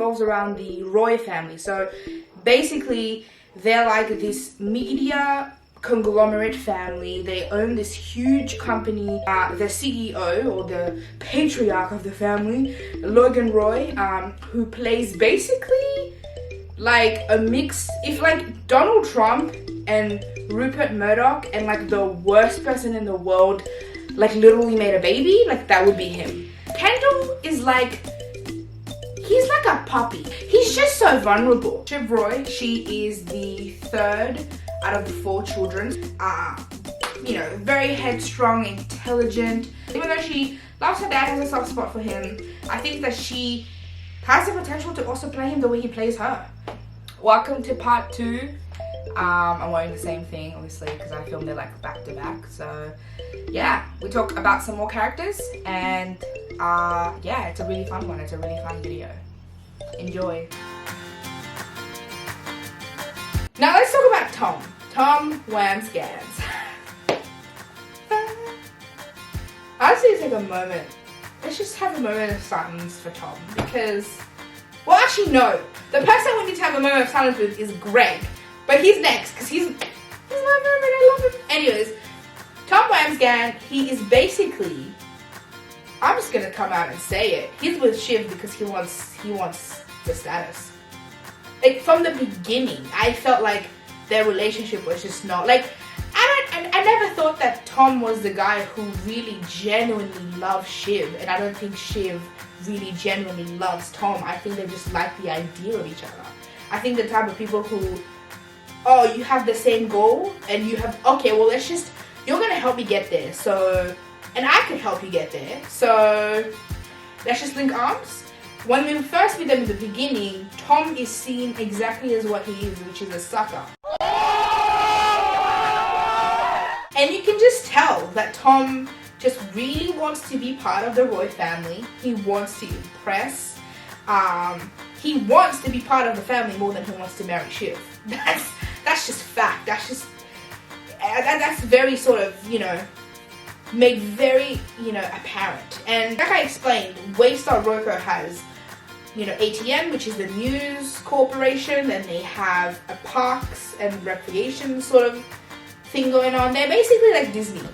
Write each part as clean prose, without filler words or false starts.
revolves around the Roy family. So basically, they're like this media conglomerate family. They own this huge company. The CEO, or the patriarch of the family, Logan Roy, who plays basically like a mix, if like Donald Trump and Rupert Murdoch and like the worst person in the world like literally made a baby, like that would be him. Kendall is like, he's like a puppy. He's just so vulnerable. Shiv Roy, she is the third out of the 4 children. You know, very headstrong, intelligent. Even though she loves her dad, has a soft spot for him, I think that she has the potential to also play him the way he plays her. Welcome to part 2. I'm wearing the same thing, obviously, because I filmed it like back to back. So yeah, we talk about some more characters, and yeah, it's a really fun one. It's a really fun video. Enjoy. Now let's talk about Tom. Tom Wamsgans. I just need to take a moment. Let's just have a moment of silence for Tom, because, well, actually no. The person we need to have a moment of silence with is Greg. But he's next, because he's my favorite, I love him. Anyways, Tom Wamsgans, he is basically, I'm just gonna come out and say it, he's with Shiv because he wants the status. Like, from the beginning, I felt like their relationship was just not, like, I never thought that Tom was the guy who really genuinely loved Shiv, and I don't think Shiv really genuinely loves Tom. I think they just like the idea of each other. I think the type of people who, oh, you have the same goal, and you have, okay, well, let's just, you're gonna help me get there, so, and I can help you get there, so let's just link arms. When we first meet them in the beginning, Tom is seen exactly as what he is, which is a sucker. And you can just tell that Tom just really wants to be part of the Roy family. He wants to impress. He wants to be part of the family more than he wants to marry Shiv. That's just fact. That's very sort of, you know, made very, you know, apparent. And like I explained, Waystar Royco has, you know, ATM, which is the news corporation, and they have a parks and recreation sort of thing going on. They're basically like Disney.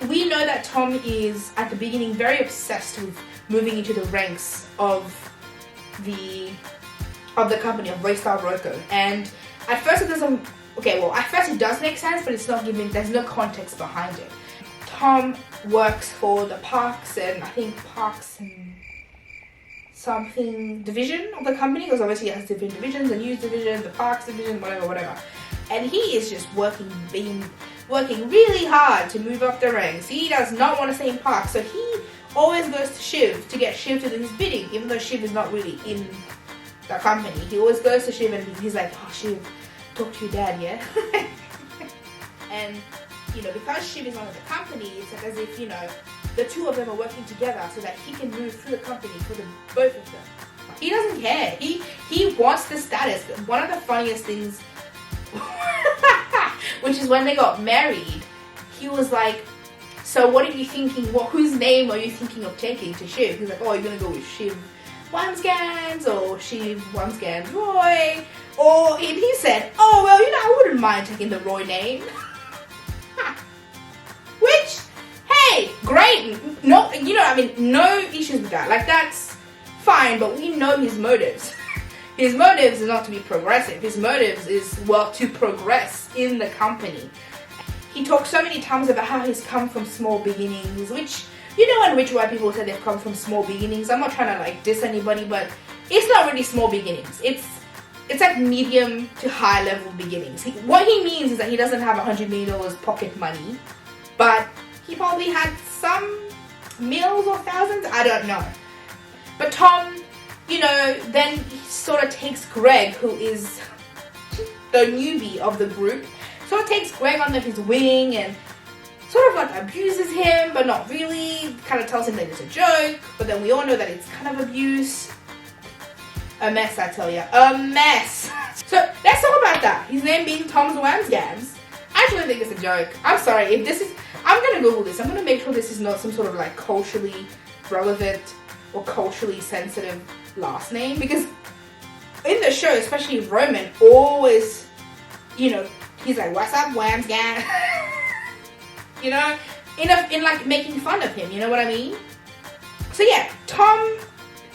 We know that Tom is, at the beginning, very obsessed with moving into the ranks of the company of Waystar Royco. And at first it doesn't, okay, well, at first it does make sense, but it's not given, there's no context behind it. Tom works for the parks, and I think parks and something division of the company, because obviously it has different divisions, the news division, the parks division, whatever. And he is just working really hard to move up the ranks. He does not want to stay in parks, so he always goes to Shiv to get Shiv to do his bidding, even though Shiv is not really in the company. He always goes to Shiv and he's like, oh, Shiv, talk to your dad, yeah? And, you know, because Shiv is not in the company, it's like as if, you know, the two of them are working together so that he can move through the company for the both of them. He doesn't care. He wants the status. One of the funniest things, which is when they got married, he was like, so what are you thinking, whose name are you thinking of taking to Shiv? He's like, oh, you're gonna go with Shiv Wamsgans or Shiv Wamsgans Roy? Or, and he said, oh, well, you know, I wouldn't mind taking the Roy name. Which, hey, great. No, you know, I mean, no issues with that. Like, that's fine, but we know his motives. His motives is not to be progressive. His motives is, well, to progress in the company. He talks so many times about how he's come from small beginnings, which, you know, when rich white people say they've come from small beginnings, I'm not trying to like diss anybody, but it's not really small beginnings. It's like medium to high level beginnings. What he means is that he doesn't have $100 million pocket money, but he probably had some mils or thousands, I don't know. But Tom, you know, then he sort of takes Greg, who is the newbie of the group, sort of takes Greg under his wing and sort of like abuses him, but not really. Kind of tells him that it's a joke, but then we all know that it's kind of abuse. A mess, I tell you. A mess. So let's talk about that. His name being Tom Wamsgans. I actually think it's a joke. I'm sorry. If this is, I'm gonna Google this. I'm gonna make sure this is not some sort of like culturally relevant or culturally sensitive last name, because in the show, especially Roman, always, you know, he's like, "What's up, Whams gang?" You know, in like making fun of him. You know what I mean? So yeah, Tom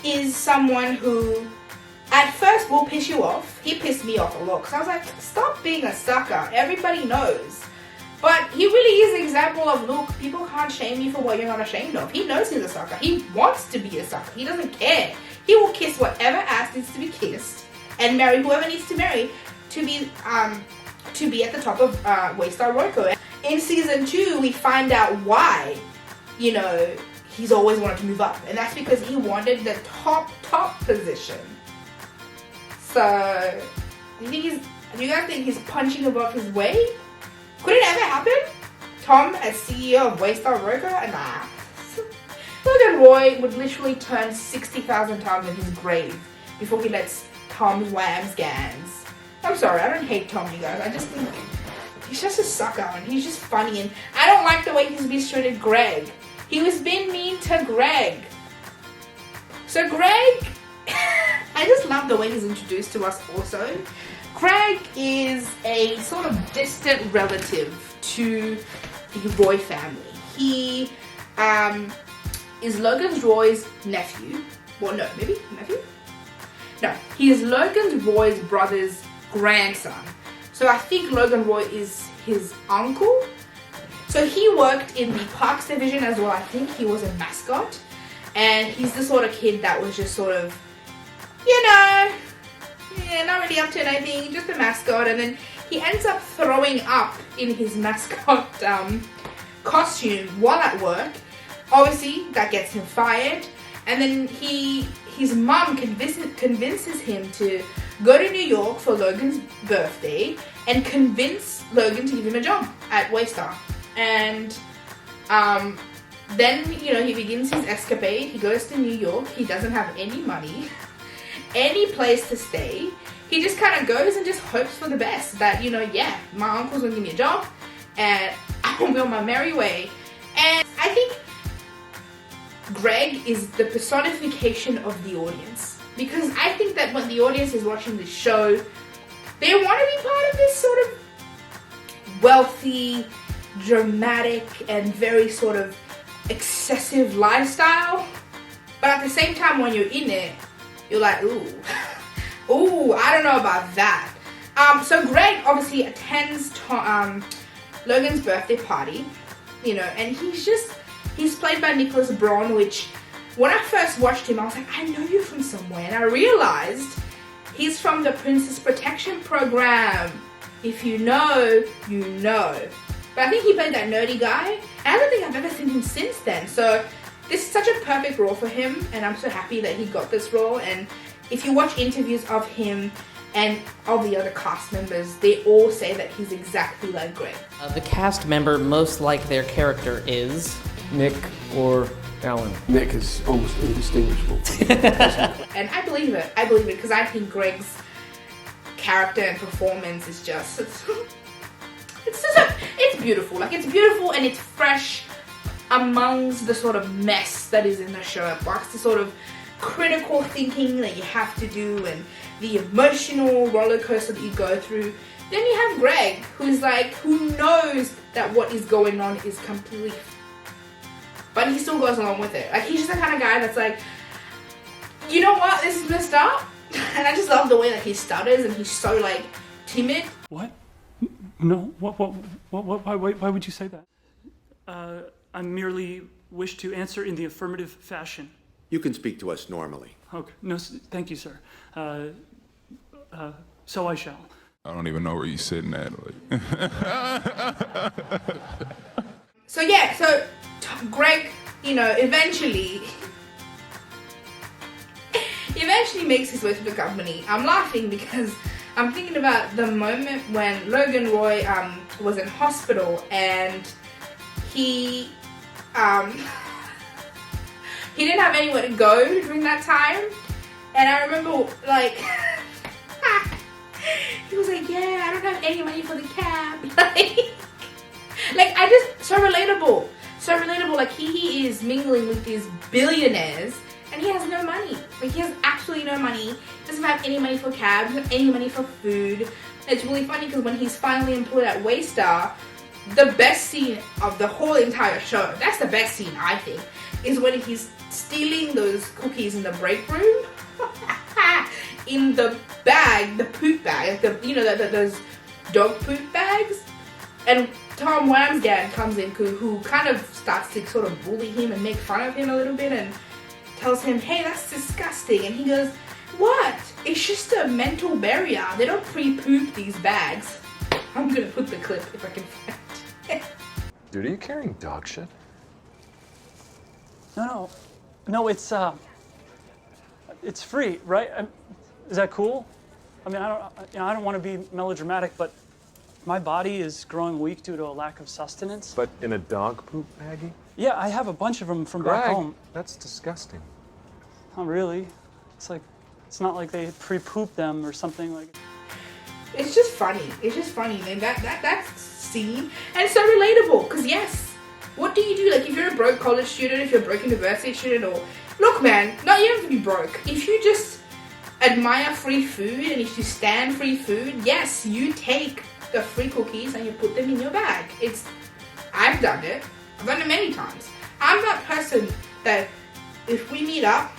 is someone who at first will piss you off. He pissed me off a lot because I was like, stop being a sucker. Everybody knows. But he really is an example of, look, people can't shame you for what you're not ashamed of. He knows he's a sucker. He wants to be a sucker. He doesn't care. He will kiss whatever ass needs to be kissed and marry whoever needs to marry to be at the top of Waystar Royco. In season 2, we find out why, you know, he's always wanted to move up. And that's because he wanted the top position. So, do you guys think he's punching above his weight? Could it ever happen? Tom as CEO of Waystar Royco? Nah. Logan Roy would literally turn 60,000 times in his grave before he lets Tom's Whams Gans. I'm sorry, I don't hate Tom, you guys. I just think he's just a sucker and he's just funny, and I don't like the way he's mistreated Greg. He was being mean to Greg. So Greg, I just love the way he's introduced to us also. Greg is a sort of distant relative to the Roy family. He is Logan Roy's nephew. Well, no, maybe nephew? No, he is Logan Roy's brother's grandson. So I think Logan Roy is his uncle. So he worked in the Parks division as well. I think he was a mascot. And he's the sort of kid that was just sort of, you know, yeah, not really up to anything, just a mascot. And then he ends up throwing up in his mascot costume while at work. Obviously, that gets him fired. And then his mum convinces him to go to New York for Logan's birthday and convince Logan to give him a job at Waystar. And then, you know, he begins his escapade. He goes to New York. He doesn't have any money, any place to stay. He just kind of goes and just hopes for the best. That, you know, yeah, my uncle's gonna give me a job and I'll be on my merry way. And I think Greg is the personification of the audience. Because I think that when the audience is watching this show, they want to be part of this sort of wealthy, dramatic, and very sort of excessive lifestyle. But at the same time, when you're in it, you're like, ooh, ooh, I don't know about that. So Greg obviously attends Logan's birthday party, you know, and he's played by Nicholas Braun, which when I first watched him, I was like, I know you from somewhere. And I realized he's from the Princess Protection Program. If you know, you know. But I think he played that nerdy guy. And I don't think I've ever seen him since then. So this is such a perfect role for him. And I'm so happy that he got this role. And if you watch interviews of him and of the other cast members, they all say that he's exactly like Greg. The cast member most like their character is Nick or Alan. Nick is almost indistinguishable. And I believe it. I believe it because I think Greg's character and performance is just, it's beautiful. Like, it's beautiful and it's fresh amongst the sort of mess that is in the show. Amongst the sort of critical thinking that you have to do and the emotional roller coaster that you go through. Then you have Greg, who's like, who knows that what is going on is completely, but he still goes along with it. Like, he's just the kind of guy that's like, you know what, this is messed up. And I just love the way that he stutters and he's so like timid. What? No. Why would you say that? I merely wish to answer in the affirmative fashion. You can speak to us normally. Okay. No, thank you, sir. So I shall. I don't even know where you're sitting at. So yeah, so Greg, you know, eventually makes his way to the company. I'm laughing because I'm thinking about the moment when Logan Roy was in hospital and he didn't have anywhere to go during that time. And I remember, like, he was like, yeah, I don't have any money for the cab. Like, I just, so relatable. So relatable. Like, he is mingling with these billionaires and he has no money. Like, he has absolutely no money. doesn't have any money for cabs, doesn't have any money for food. It's really funny because when he's finally employed at Waystar, the best scene of the whole entire show, that's the best scene I think, is when he's stealing those cookies in the break room. In the bag, the poop bag, those dog poop bags. And Tom Wamsgard comes in, who kind of starts to sort of bully him and make fun of him a little bit and tells him, hey, that's disgusting. And he goes, what? It's just a mental barrier. They don't pre-poop these bags. I'm gonna put the clip if I can find it. Dude, are you carrying dog shit? No, it's free, right? Is that cool? I mean, I don't want to be melodramatic, but my body is growing weak due to a lack of sustenance. But in a dog poop baggie? Yeah, I have a bunch of them from back Greg, home. that's disgusting. Not really. It's not like they pre-poop them or something like. It's just funny. It's just funny, man. That scene, and it's so relatable. Cause yes, what do you do? Like if you're a broke college student, if you're a broke university student, or look, man, no, you don't have to be broke. If you just admire free food and if you stand free food, yes, you take the free cookies and you put them in your bag. I've done it. I've done it many times. I'm that person that if we meet up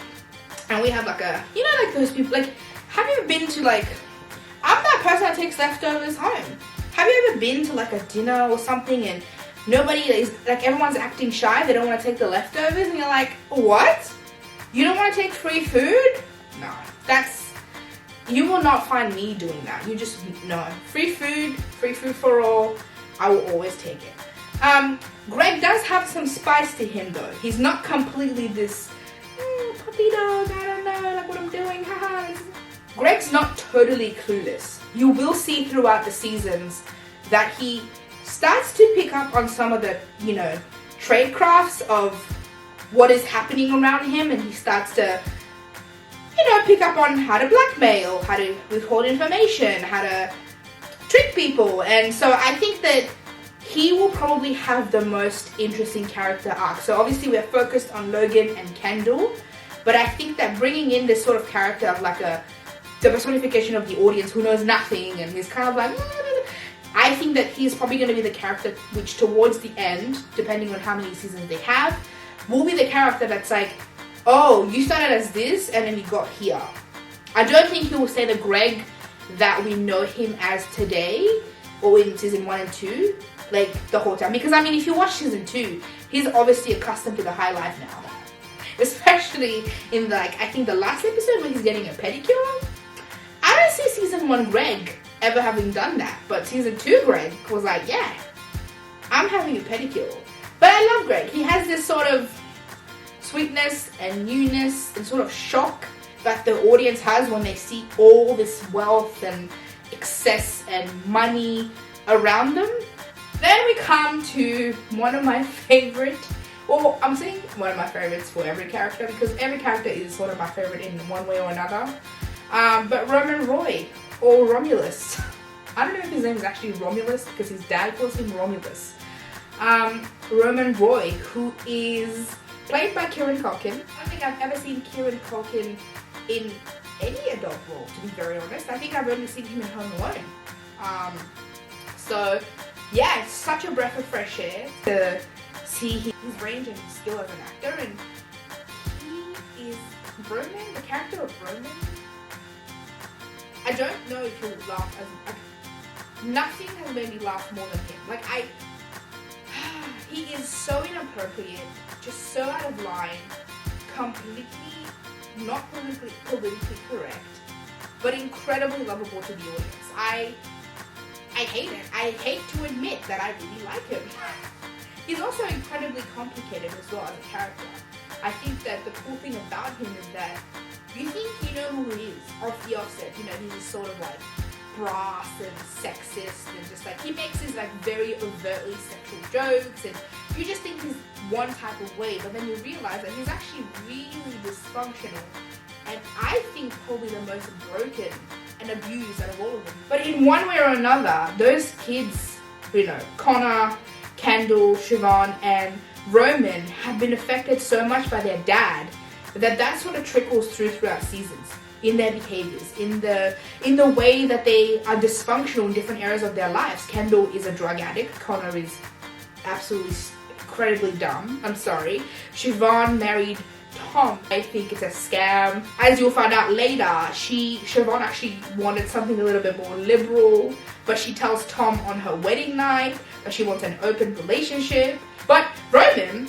and we have like like those people, like, have you ever been to I'm that person that takes leftovers home. Have you ever been to like a dinner or something and nobody is, like, everyone's acting shy, they don't want to take the leftovers and you're like, what? You don't want to take free food? No, you will not find me doing that. You just, no. Free food for all. I will always take it. Greg does have some spice to him though. He's not completely this puppy dog, I don't know, like what I'm doing, haha. Greg's not totally clueless. You will see throughout the seasons that he starts to pick up on some of the, trade crafts of what is happening around him, and he starts to pick up on how to blackmail, how to withhold information, how to trick people. And so I think that he will probably have the most interesting character arc. So obviously we're focused on Logan and Kendall, but I think that bringing in this sort of character of like the personification of the audience who knows nothing and he's kind of like, I think that he's probably going to be the character which towards the end, depending on how many seasons they have, will be the character that's like, oh, you started as this and then you got here. I don't think he will say the Greg that we know him as today or in season 1 and 2, like the whole time. Because I mean, if you watch season 2, he's obviously accustomed to the high life now. Especially in I think the last episode when he's getting a pedicure. I don't see season 1 Greg ever having done that. But season 2 Greg was like, yeah, I'm having a pedicure. But I love Greg. He has this sort of sweetness and newness and sort of shock that the audience has when they see all this wealth and excess and money around them. Then we come to one of my favorite, well, I'm saying one of my favorites for every character because every character is sort of my favorite in one way or another. But Roman Roy, or Romulus. I don't know if his name is actually Romulus because his dad calls him Romulus. Roman Roy, who is played by Kieran Culkin. I don't think I've ever seen Kieran Culkin in any adult role, to be very honest. I think I've only seen him in Home Alone. So, yeah, it's such a breath of fresh air to see his range and skill as an actor. And he is Roman, the character of Roman. I don't know if you'll laugh nothing has made me laugh more than him. He is so inappropriate, just so out of line, completely not politically correct, but incredibly lovable to the audience. I hate it. I hate to admit that I really like him. He's also incredibly complicated as well as a character. I think that the cool thing about him is that you think you know who he is off the offset. He's just sort of like brass and sexist and just he makes his very overtly sexual jokes and you just think he's one type of way, but then you realize that he's actually really dysfunctional and I think probably the most broken and abused out of all of them. But in one way or another, those kids, Connor, Kendall, Siobhan and Roman have been affected so much by their dad that sort of trickles throughout seasons. in their behaviors, in the way that they are dysfunctional in different areas of their lives. Kendall is a drug addict. Connor is absolutely incredibly dumb. I'm sorry. Siobhan married Tom. I think it's a scam. As you'll find out later, Siobhan actually wanted something a little bit more liberal, but she tells Tom on her wedding night that she wants an open relationship. But Roman,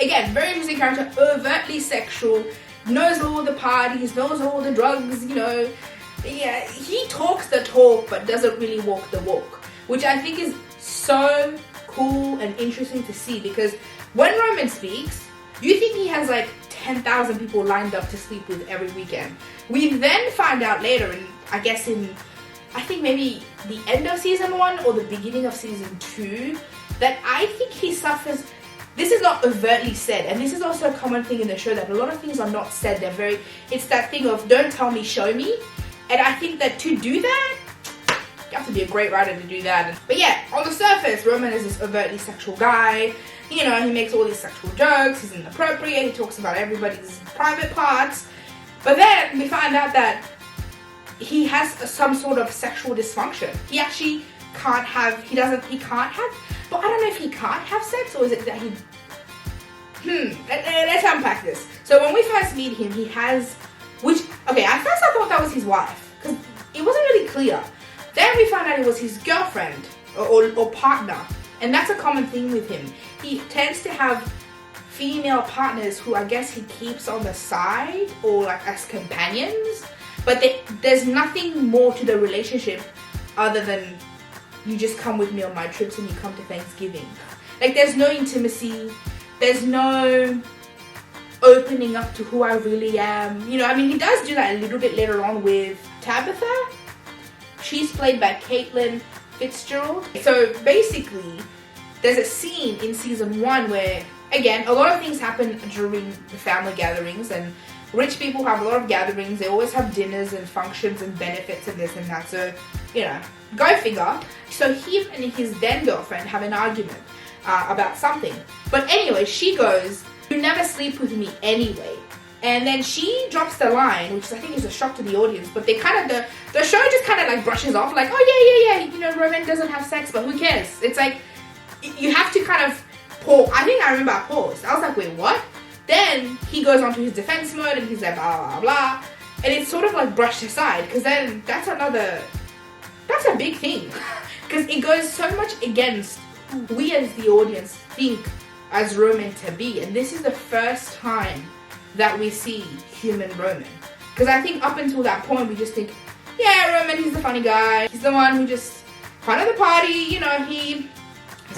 again, very interesting character, overtly sexual, knows all the parties, knows all the drugs, you know. Yeah, he talks the talk but doesn't really walk the walk, which I think is so cool and interesting to see, because when Roman speaks, you think he has like 10,000 people lined up to sleep with every weekend. We then find out later, and I guess I think maybe the end of season 1 or the beginning of season 2, that I think he suffers. This is not overtly said, and this is also a common thing in the show, that a lot of things are not said. It's that thing of don't tell me, show me. And I think that to do that, you have to be a great writer to do that. But yeah, on the surface, Roman is this overtly sexual guy. You know, he makes all these sexual jokes, he's inappropriate, he talks about everybody's private parts. But then we find out that he has some sort of sexual dysfunction. He actually can't have, but I don't know if he can't have sex, or is it that he... Let's unpack this. So when we first meet him, he has... at first I thought that was his wife, because it wasn't really clear. Then we found out it was his girlfriend, or partner. And that's a common thing with him. He tends to have female partners who I guess he keeps on the side, or like as companions. But there's nothing more to the relationship other than you just come with me on my trips and you come to Thanksgiving. Like, there's no intimacy, there's no opening up to who I really am. You know, I mean, he does do that a little bit later on with Tabitha. She's played by Caitlin Fitzgerald. So basically, there's a scene in season 1 where, again, a lot of things happen during the family gatherings, and rich people have a lot of gatherings. They always have dinners and functions and benefits and this and that. So, you know, go figure. So him and his then girlfriend have an argument about something. But anyway, she goes, "You never sleep with me anyway." And then she drops the line, which I think is a shock to the audience, but they kind of, the show just kind of like brushes off, like, oh yeah, you know, Roman doesn't have sex, but who cares? It's like, you have to kind of pause. I think I remember I paused. I was like, wait, what? Then he goes on to his defense mode and he's like, blah, blah, blah. And it's sort of like brushed aside, because then that's a big thing. Because it goes so much against who we as the audience think as Roman to be. And this is the first time that we see human Roman. Because I think up until that point, we just think, yeah, Roman, he's the funny guy. He's the one who just, fun of the party, you know, he's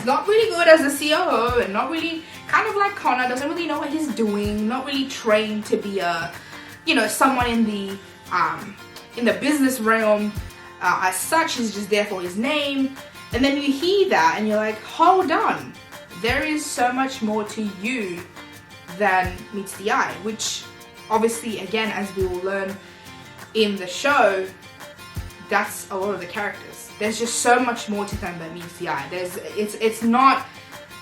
not really good as a COO, and not really, kind of like Connor, doesn't really know what he's doing, not really trained to be a, you know, someone in the business realm as such. He's just there for his name. And then you hear that and you're like, hold on, there is so much more to you than meets the eye, which obviously, again, as we will learn in the show, that's a lot of the characters. There's just so much more to them than meets the eye. It's not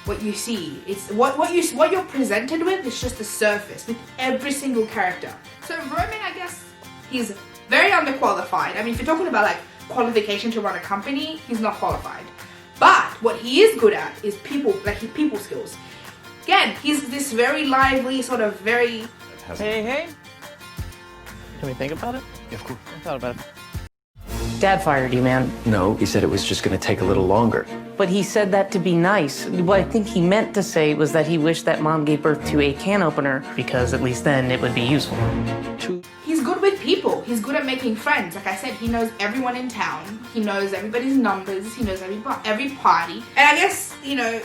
what you see. It's what you're presented with is just the surface with every single character. So Roman, I guess, he's very underqualified. I mean, if you're talking about like qualification to run a company, he's not qualified. But what he is good at is people skills. Again, he's this very lively, sort of very... Hey. Can we think about it? Yeah, of course. I thought about it. Dad fired you, man. No, he said it was just gonna take a little longer. But he said that to be nice. What I think he meant to say was that he wished that Mom gave birth to a can opener, because at least then it would be useful. He's good with people. He's good at making friends. Like I said, he knows everyone in town. He knows everybody's numbers. He knows every party. And I guess, you know,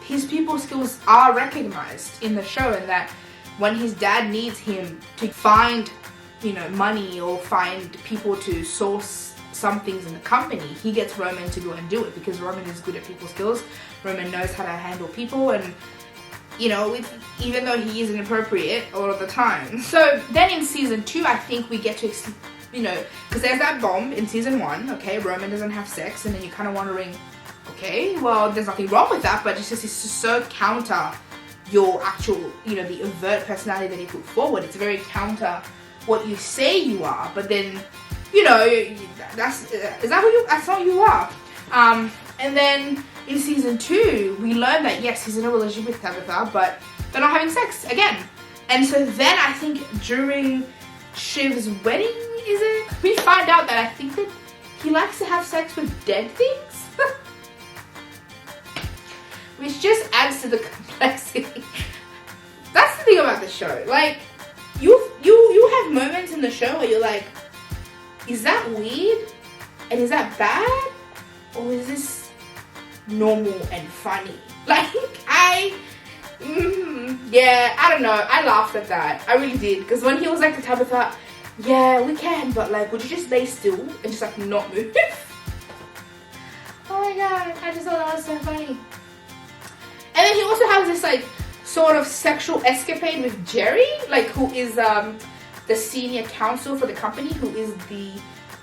his people skills are recognized in the show, and that when his dad needs him to find, you know, money or find people to source some things in the company, he gets Roman to go and do it, because Roman is good at people skills. Roman knows how to handle people, and, you know, even though he is inappropriate a lot of the time. So then in season 2, I think we get to, you know, because there's that bomb in season 1, okay, Roman doesn't have sex, and then you're kind of wondering, okay, well, there's nothing wrong with that, but it's just so counter your actual, you know, the overt personality that he put forward. It's very counter what you say you are, but then, you know, that's not who you are. And then in season 2, we learn that yes, he's in a relationship with Tabitha, but they're not having sex again. And so then I think during Shiv's wedding, we find out that I think that he likes to have sex with dead things. Which just adds to the complexity. That's the thing about the show. Like, you have moments in the show where you're like, is that weird? And is that bad? Or is this normal and funny? Like, yeah, I don't know. I laughed at that. I really did. Because when he was like to Tabitha, yeah, we can, but like, would you just lay still and just like not move? Oh my god, I just thought that was so funny. And then he also has this like sort of sexual escapade with Jerry, like who is the senior counsel for the company, who is the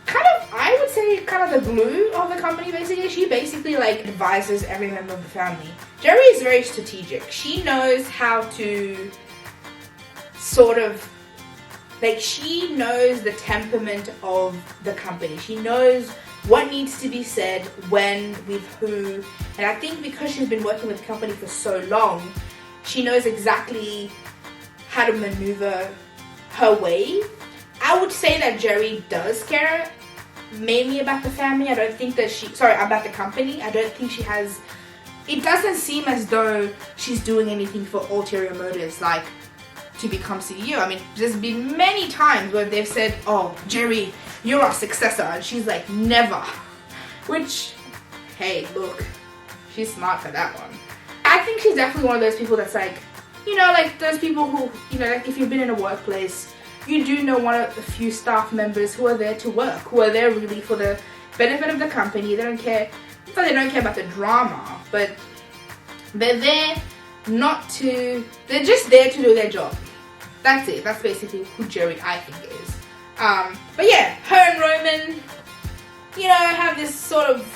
kind of, I would say, kind of the glue of the company basically. She basically like advises every member of the family. Jerry is very strategic. She knows how to sort of, like, she knows the temperament of the company. She knows what needs to be said, when, with who. And I think because she's been working with the company for so long, she knows exactly how to maneuver her way. I would say that Jerry does care mainly about the family. I don't think that about the company. I don't think she has, it doesn't seem as though she's doing anything for ulterior motives, like to become CEO. I mean, there's been many times where they've said, oh, Jerry, you're our successor, and she's like, never. Which, hey, look, she's smart for that one. I think she's definitely one of those people that's like, you know, like those people who, you know, like if you've been in a workplace, you do know one of the few staff members who are there to work, who are there really for the benefit of the company. They don't care, it's not they don't care about the drama, but they're there they're just there to do their job. That's it. That's basically who Jerry, I think, is. But yeah, her and Roman, you know, have this sort of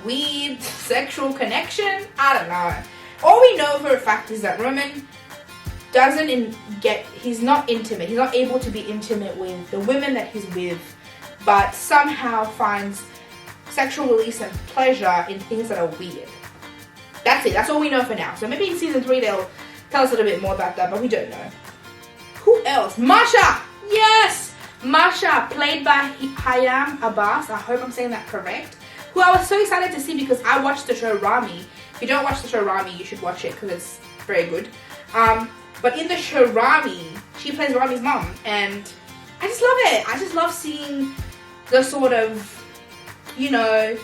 weird sexual connection. I don't know. All we know for a fact is that Roman he's not intimate. He's not able to be intimate with the women that he's with, but somehow finds sexual release and pleasure in things that are weird. That's it. That's all we know for now. So maybe in season 3 they'll tell us a little bit more about that, but we don't know. Who else? Masha! Yes! Masha, played by Hayam Abbas. I hope I'm saying that correct. Who I was so excited to see because I watched the show Rami. If you don't watch the show Rami, you should watch it because it's very good. But in the show Rami, she plays Rami's mom, and I just love it. I just love seeing the sort of, you know,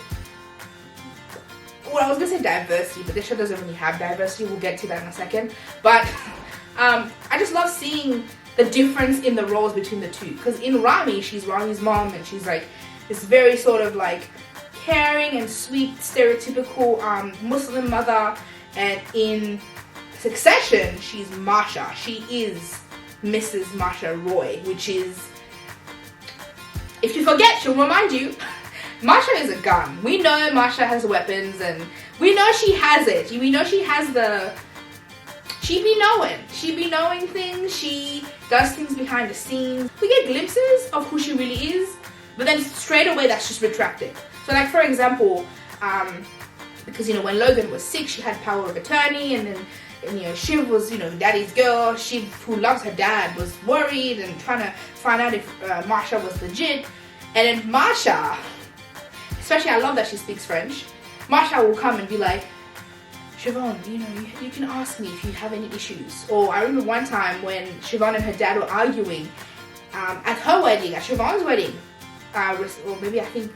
well, I was gonna say diversity, but this show doesn't really have diversity. We'll get to that in a second. But I just love seeing the difference in the roles between the two. Because in Rami, she's Rami's mom, and she's like this very sort of like caring and sweet, stereotypical Muslim mother. And in Succession, she's Masha. She is Mrs. Masha Roy, which is, if you forget, she'll remind you. Masha is a gun. We know Masha has weapons, and we know she has it. We know she has she be knowing. She be knowing things. She does things behind the scenes. We get glimpses of who she really is, but then straight away that's just retracted. So like, for example, because, you know, when Logan was sick, she had power of attorney, and then, you know, Shiv was, you know, daddy's girl. Shiv, who loves her dad, was worried and trying to find out if Masha was legit. And then Masha, especially, I love that she speaks French. Masha will come and be like, Siobhan, you know, you can ask me if you have any issues. Or I remember one time when Siobhan and her dad were arguing at her wedding, at Siobhan's wedding, or maybe I think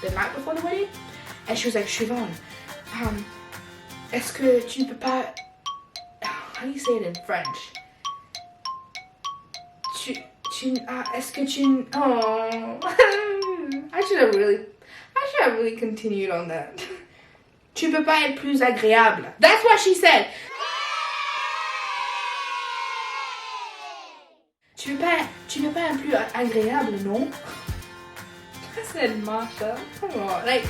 the night before the wedding, and she was like, Siobhan, est-ce que tu ne peux pas, how do you say it in French? Est-ce que tu, oh, I should have really continued on that. Tu peux pas être plus agréable. That's what she said. Tu peux pas être plus agréable, non? I said Masha. Come on. Like,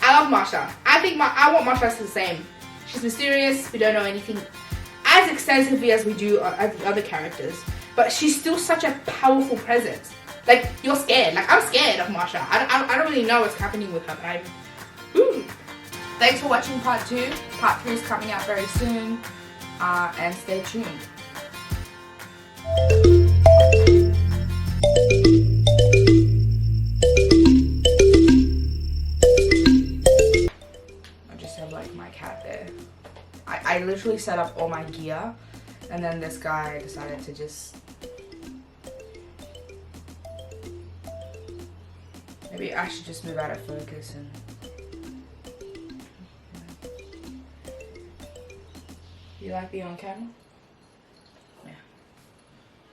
I love Masha. I want Masha to be the same. She's mysterious. We don't know anything as extensively as we do as the other characters. but she's still such a powerful presence. Like, you're scared. Like, I'm scared of Marsha. I don't really know what's happening with her, but I'm... Ooh. Thanks for watching part 2. Part 3 is coming out very soon. And stay tuned. I just have like my cat there. I literally set up all my gear, and then this guy decided to just... Maybe I should just move out of focus and... You like being on camera?